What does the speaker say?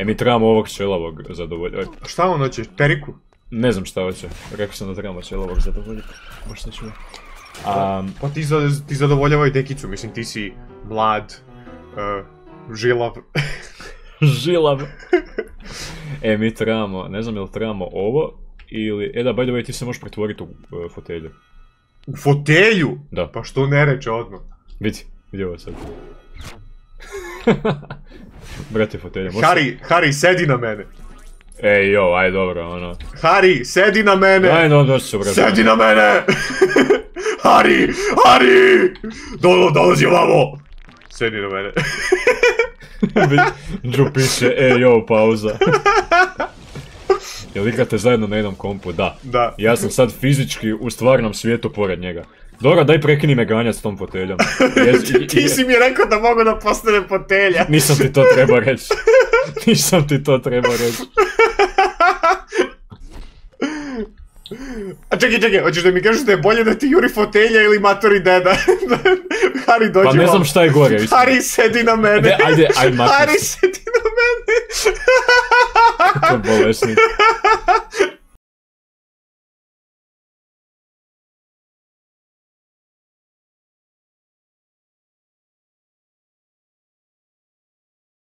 Mi trebamo ovog ćelavog zadovoljiti. Šta on hoće? Teriku? Ne znam šta hoće. Rekao sam da trebamo ćelavog zadovoljiti. Baš ne čuo. Pa ti zadovoljavaju dekicu, mislim ti si mlad, žilav. Žilav. Mi trebamo, ne znam jel trebamo ovo ili... da, by the way, ti se možeš pretvoriti u fotelju. U fotelju? Da. Pa što ne reče odmah? Vidi ovo sad. Brate, fotelja. Harry, sedi na mene. Ej, aj dobro, ono. Harry, sedi na mene! Daj, doći se, brate. Sedi na mene! Harry! Dolazi ovamo! Sedi na mene. Drew piše, pauza. Jel igrate zajedno na jednom kompu? Da. Ja sam sad fizički u stvarnom svijetu pored njega. Dobro, daj prekini me ganjat s tom foteljom. Ti si mi rekao da mogu da postanem fotelja. Nisam ti to trebao reći. A čekaj, hoćeš da mi kažeš da je bolje da ti juri fotelja ili matori deda? Harry, dođi vam. Pa ne znam šta je gore, istina. Harry, sedi na mene. Ajde, matori. Harry, sedi na mene. Kako bolesni.